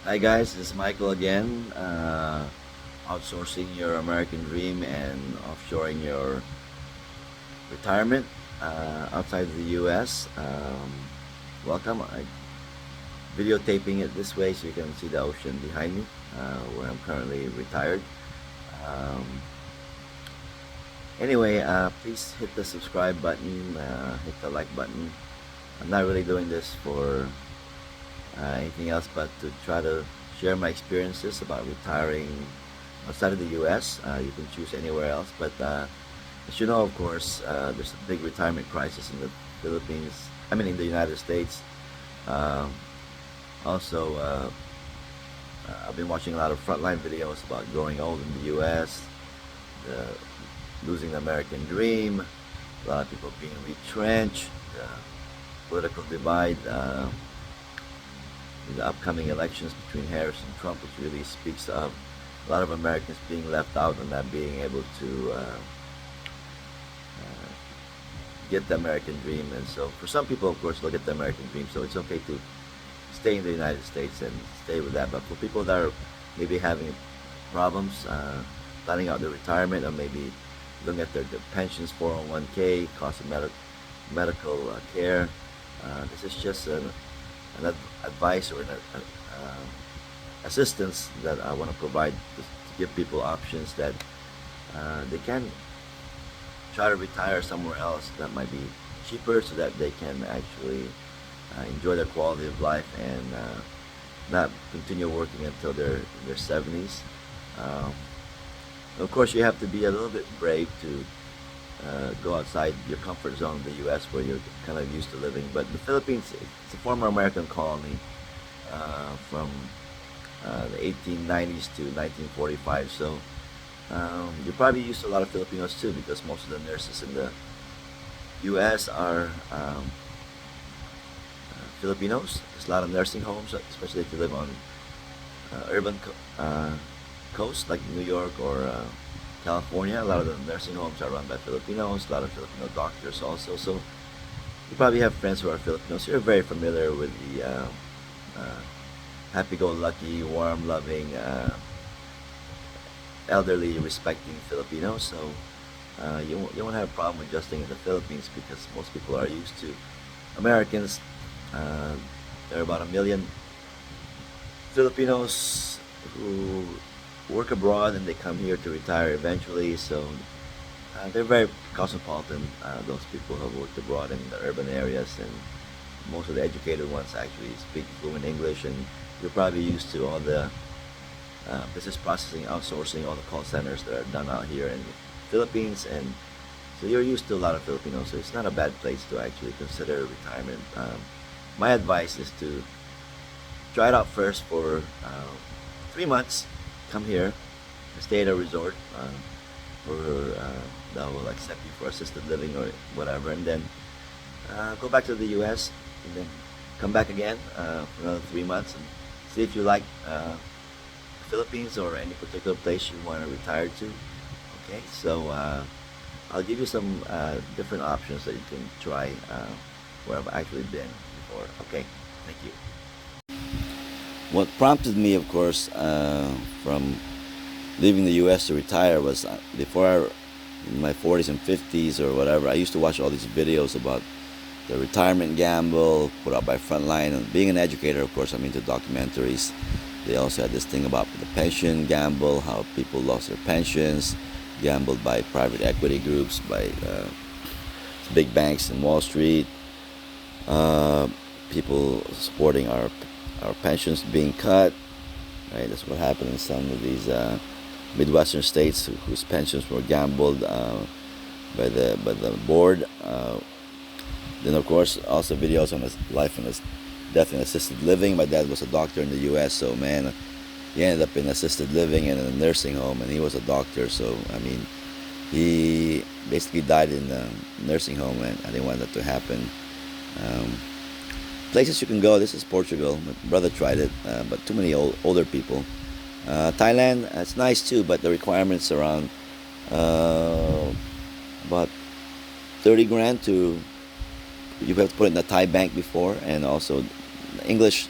Hi guys, this is Michael again. Outsourcing your American dream and offshoring your retirement outside the U.S. Welcome. I'm videotaping it this way so you can see the ocean behind me, where I'm currently retired. Um, anyway, please hit the subscribe button, hit the like button. I'm not really doing this for anything else but to try to share my experiences about retiring outside of the US. You can choose anywhere else, but as you know, of course, there's a big retirement crisis in the Philippines. I mean, in the United States. Um, also, I've been watching a lot of frontline videos about growing old in the US, losing the American dream, a lot of people being retrenched, the political divide. The upcoming elections between Harris and Trump, which really speaks of a lot of Americans being left out and not being able to get the American dream. And so for some people, of course, they'll get the American dream. So it's okay to stay in the United States and stay with that. But for people that are maybe having problems planning out their retirement, or maybe looking at their pensions, 401k, cost of medical care, this is just an advice or an assistance that I want to provide to give people options that they can try to retire somewhere else that might be cheaper, so that they can actually enjoy their quality of life and not continue working until their 70s. Um, of course, you have to be a little bit brave to go outside your comfort zone of the U.S. where you're kind of used to living. But the Philippines, it's a former American colony from the 1890s to 1945. So you're probably used to a lot of Filipinos too, because most of the nurses in the U.S. are Filipinos. There's a lot of nursing homes, especially if you live on urban coast like New York or California. A lot of the nursing homes are run by Filipinos, a lot of Filipino doctors also. So you probably have friends who are Filipinos. You're very familiar with the happy-go-lucky, warm, loving, elderly, respecting Filipinos. So you won't have a problem adjusting in the Philippines, because most people are used to Americans. There are about 1 million Filipinos who work abroad and they come here to retire eventually. So they're very cosmopolitan, those people who have worked abroad in the urban areas, and most of the educated ones actually speak fluent English. And you're probably used to all the business processing, outsourcing, all the call centers that are done out here in the Philippines. And so you're used to a lot of Filipinos, so it's not a bad place to actually consider retirement. My advice is to try it out first for 3 months. Come here, stay at a resort, or that will accept you for assisted living or whatever, and then go back to the U.S. and then come back again for another 3 months and see if you like Philippines or any particular place you want to retire to. Okay, so I'll give you some different options that you can try where I've actually been before. Okay, thank you. What prompted me, of course, from leaving the U.S. to retire was before in my 40s and 50s or whatever, I used to watch all these videos about the retirement gamble put out by Frontline. And being an educator, of course, I'm into documentaries. They also had this thing about the pension gamble, how people lost their pensions, gambled by private equity groups, by big banks in Wall Street, people supporting our pensions being cut. Right, that's what happened in some of these Midwestern states whose pensions were gambled by the board. Then, of course, also videos on his life and his death in assisted living. My dad was a doctor in the U.S., so man, he ended up in assisted living and in a nursing home, and he was a doctor. So I mean, he basically died in a nursing home, and I didn't want that to happen. Places you can go. This is Portugal. My brother tried it, but too many older people. Thailand, it's nice too, but the requirements around about 30 grand to, you have to put it in a Thai bank before, and also English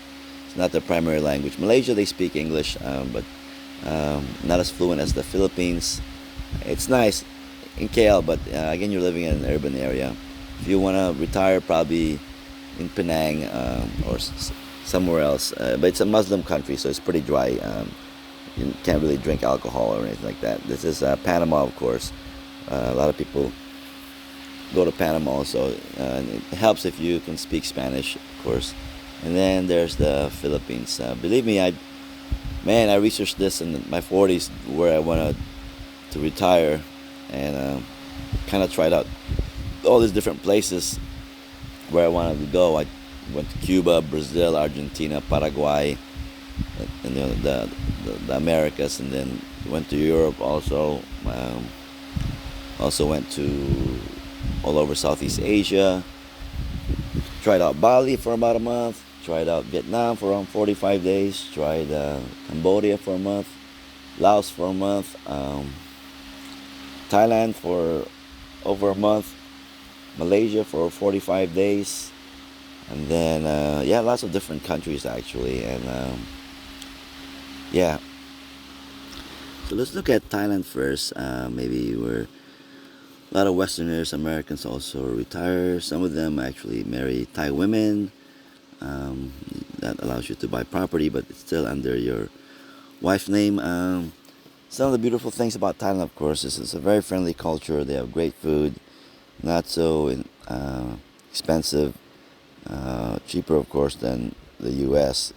It's not their primary language. Malaysia, they speak English, but not as fluent as the Philippines. It's nice in KL, but again, you're living in an urban area. If you want to retire, probably in Penang or somewhere else. But it's a Muslim country, so it's pretty dry. You can't really drink alcohol or anything like that. This is Panama, of course. A lot of people go to Panama, so it helps if you can speak Spanish, of course. And then there's the Philippines. Believe me, I researched this in my 40s where I wanted to retire, and kind of tried out all these different places where I wanted to go. I went to Cuba, Brazil, Argentina, Paraguay, and the Americas, and then went to Europe also. Also went to all over Southeast Asia. Tried out Bali for about a month. Tried out Vietnam for around 45 days. Tried Cambodia for a month. Laos for a month. Thailand for over a month. Malaysia for 45 days. And then, yeah, lots of different countries actually. And yeah. So let's look at Thailand first. Maybe we're a lot of Westerners, Americans also retire. Some of them actually marry Thai women. That allows you to buy property, but it's still under your wife's name. Some of the beautiful things about Thailand, of course, is it's a very friendly culture. They have great food, not so expensive, cheaper, of course, than the U.S.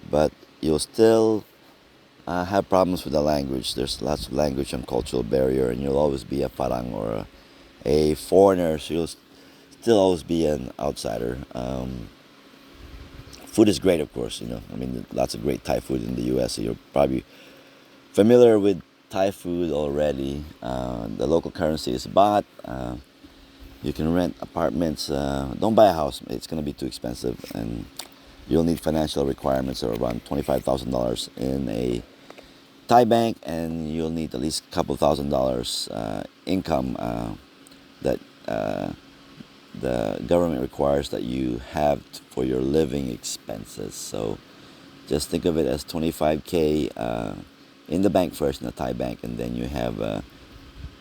But you'll still have problems with the language. There's lots of language and cultural barrier, and you'll always be a farang or a foreigner, so you'll still always be an outsider. Food is great, of course. I mean, lots of great Thai food in the U.S. So you're probably familiar with Thai food already. The local currency is baht. You can rent apartments. Don't buy a house; it's going to be too expensive, and you'll need financial requirements of around $25,000 in a Thai bank, and you'll need at least a couple $1,000 income that the government requires that you have for your living expenses. So just think of it as 25K in the bank first, in the Thai bank, and then you have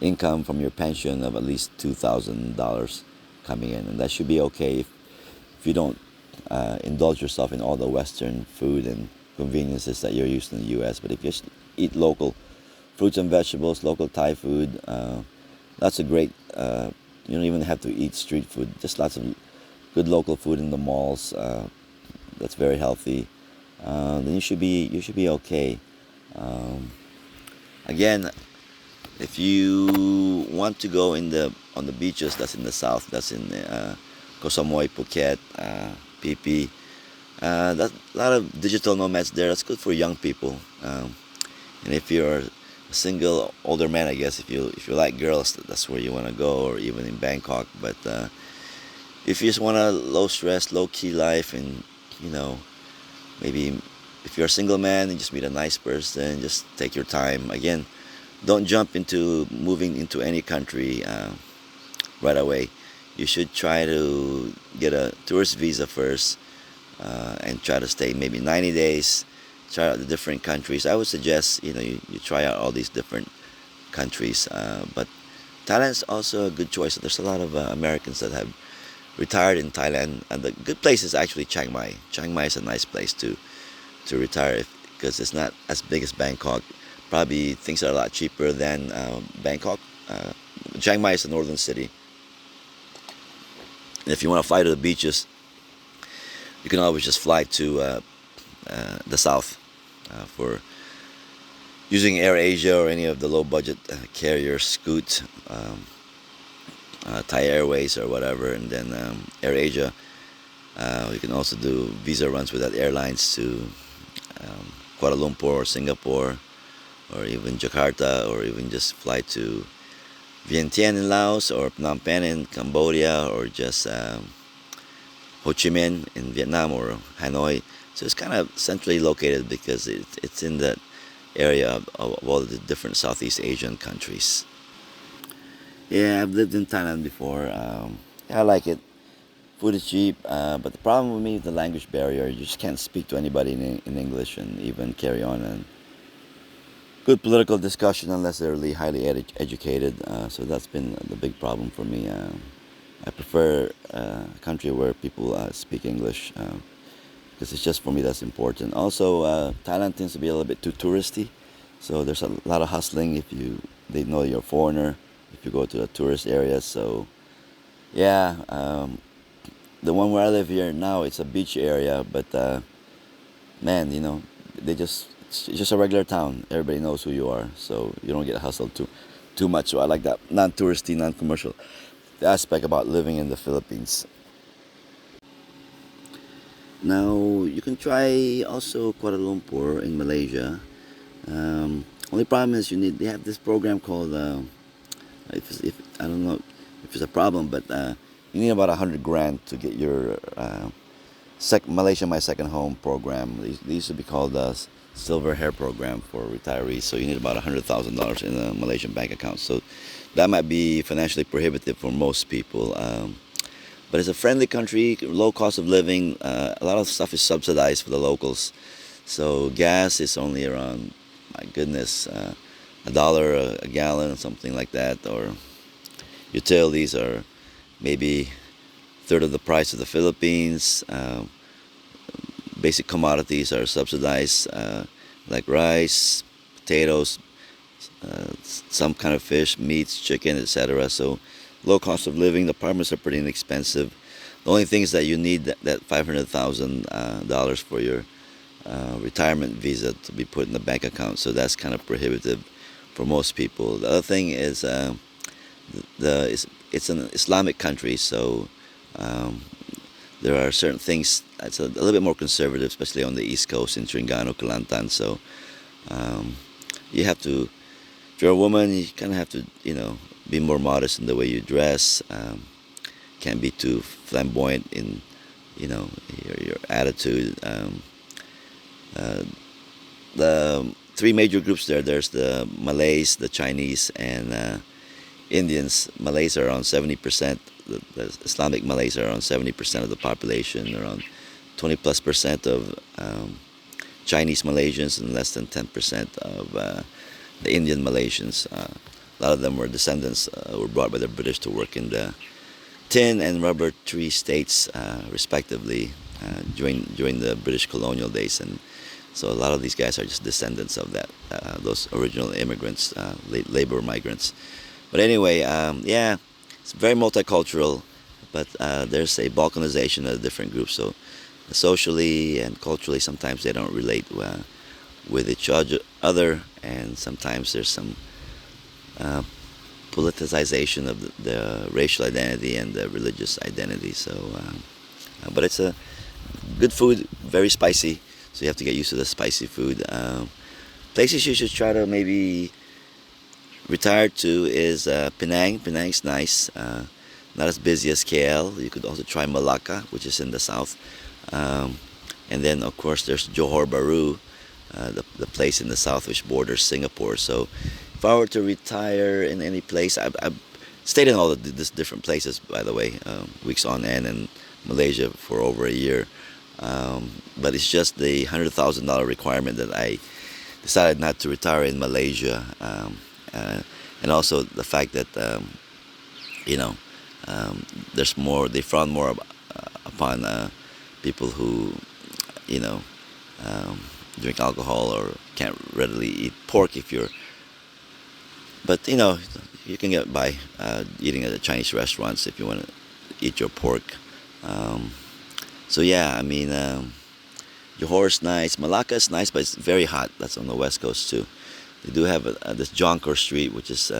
income from your pension of at least $2,000 coming in, and that should be okay if you don't indulge yourself in all the Western food and conveniences that you're used to in the U.S. But if you just eat local fruits and vegetables, local Thai food, that's a great. You don't even have to eat street food. Just lots of good local food in the malls. That's very healthy. Then you should be okay. Again, if you want to go on the beaches, that's in the south. That's in Koh Samui, Phuket, Phi. That's a lot of digital nomads there. That's good for young people. And if you're a single older man, I guess if you like girls, that's where you want to go, or even in Bangkok. But if you just want a low stress, low key life, and maybe if you're a single man and just meet a nice person, just take your time. Again, don't jump into moving into any country right away. You should try to get a tourist visa first and try to stay maybe 90 days. Try out the different countries. I would suggest you try out all these different countries. But Thailand's also a good choice. There's a lot of Americans that have retired in Thailand, and the good place is actually Chiang Mai. Chiang Mai is a nice place to retire because it's not as big as Bangkok. Probably things are a lot cheaper than Bangkok. Chiang Mai is a northern city. And if you want to fly to the beaches, you can always just fly to the south for using AirAsia or any of the low budget carriers, Scoot, Thai Airways or whatever, and then AirAsia. You can also do visa runs with that airlines to Kuala Lumpur or Singapore, or even Jakarta, or even just fly to Vientiane in Laos, or Phnom Penh in Cambodia, or just Ho Chi Minh in Vietnam, or Hanoi. So it's kind of centrally located because it's in that area of all the different Southeast Asian countries. Yeah, I've lived in Thailand before. I like it. Food is cheap, but the problem with me is the language barrier. You just can't speak to anybody in English and even carry on a good political discussion unless they're really highly educated. So that's been the big problem for me. I prefer a country where people speak English because it's just for me that's important. Also, Thailand tends to be a little bit too touristy, so there's a lot of hustling if they know you're a foreigner if you go to the tourist areas. So yeah, the one where I live here now, it's a beach area, but man, it's just a regular town. Everybody knows who you are, so you don't get hustled too much. So I like that non-touristy, non-commercial aspect about living in the Philippines. Now you can try also Kuala Lumpur in Malaysia. Only problem is they have this program called if I don't know if it's a problem, but you need about 100 grand to get your Malaysia My Second Home program. They used to be called the Silver Hair Program for retirees. So you need about $100,000 in a Malaysian bank account. So that might be financially prohibitive for most people. But it's a friendly country, low cost of living. A lot of stuff is subsidized for the locals. So gas is only around, my goodness, $1 a gallon or something like that. Or utilities are maybe third of the price of the Philippines. Basic commodities are subsidized, like rice, potatoes, some kind of fish, meats, chicken, etc. So low cost of living. The apartments are pretty inexpensive. The only thing is that you need that $500,000 for your retirement visa to be put in the bank account. So that's kind of prohibitive for most people. The other thing is it's an Islamic country, so there are certain things that's a little bit more conservative, especially on the East Coast in Terengganu, Kelantan. So you have to, if you're a woman, you kind of have to, be more modest in the way you dress. Can't be too flamboyant in, your attitude. The three major groups there. There's the Malays, the Chinese, and Indians. Malays are around 70%. The Islamic Malays are around 70% of the population. Around 20+% of Chinese Malaysians and less than 10% of the Indian Malaysians. A lot of them were descendants, were brought by the British to work in the tin and rubber tree states, respectively, during the British colonial days. And so a lot of these guys are just descendants of those original immigrants, labor migrants. But anyway, yeah, it's very multicultural, but there's a balkanization of different groups. So socially and culturally, sometimes they don't relate with each other, and sometimes there's some politicization of the racial identity and the religious identity. So, but it's a good food, very spicy. So you have to get used to the spicy food. Places you should try to maybe retire to is Penang. Penang's nice. Not as busy as KL. You could also try Malacca, which is in the south. And then, of course, there's Johor Bahru, the place in the south which borders Singapore. So if I were to retire in any place, I've stayed in all of these different places, by the way, weeks on end, in Malaysia for over a year. But it's just the $100,000 requirement that I decided not to retire in Malaysia. And also the fact that, there's more, they frown more upon people who, drink alcohol or can't readily eat pork if you're, but you can get by eating at the Chinese restaurants if you want to eat your pork. So yeah, I mean, Johor is nice, Malacca is nice, but it's very hot. That's on the west coast too. They do have this Jonker Street, which is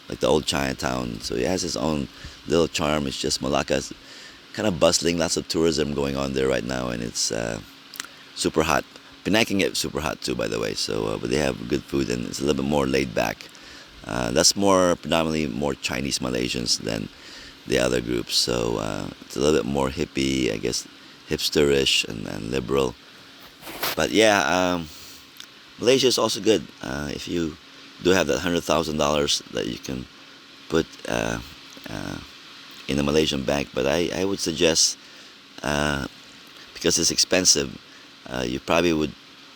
like the old Chinatown. So it has its own little charm. It's just Malacca's kind of bustling, lots of tourism going on there right now, and it's super hot. Penang can get super hot too, by the way. So, but they have good food, and it's a little bit more laid back. That's predominantly more Chinese Malaysians than the other groups. So it's a little bit more hippie, I guess, hipsterish and liberal. But yeah, Malaysia is also good if you do have that $100,000 that you can put in a Malaysian bank, but I would suggest, uh, because it's expensive, you probably would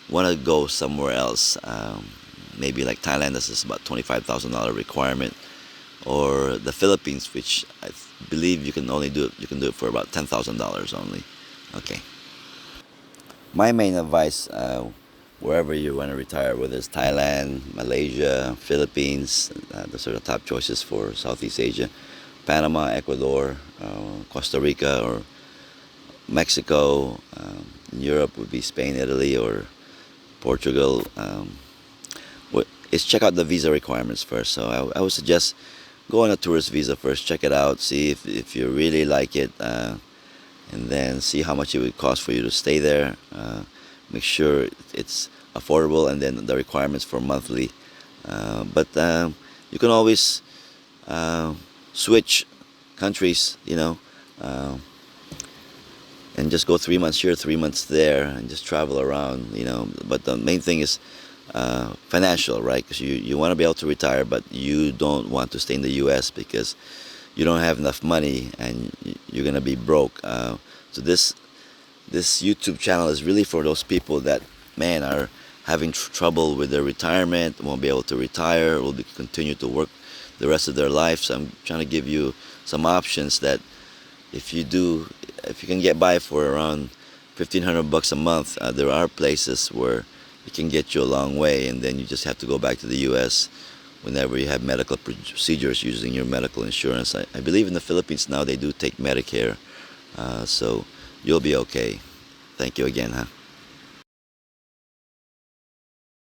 want to go somewhere else. Maybe like Thailand, this is about $25,000 requirement, or the Philippines, which I believe you can do it for about $10,000 only. Okay. My main advice, wherever you want to retire, whether it's Thailand, Malaysia, Philippines, those are the top choices for Southeast Asia. Panama, Ecuador, Costa Rica, or Mexico. In Europe would be Spain, Italy, or Portugal. Is check out the visa requirements first. So I would suggest go on a tourist visa first. Check it out. See if you really like it, and then see how much it would cost for you to stay there. Make sure it's affordable, and then the requirements for monthly. But you can always switch countries, uh, and just go 3 months here, 3 months there, and just travel around, But the main thing is financial, right? Because you want to be able to retire, but you don't want to stay in the U.S. because you don't have enough money and you're gonna be broke. So this YouTube channel is really for those people that, man, are having trouble with their retirement, won't be able to retire, will continue to work the rest of their life. So I'm trying to give you some options that if you can get by for around $1,500 a month, there are places where it can get you a long way, and then you just have to go back to the U.S. whenever you have medical procedures using your medical insurance. I believe in the Philippines now they do take Medicare, so you'll be okay. Thank you again, huh?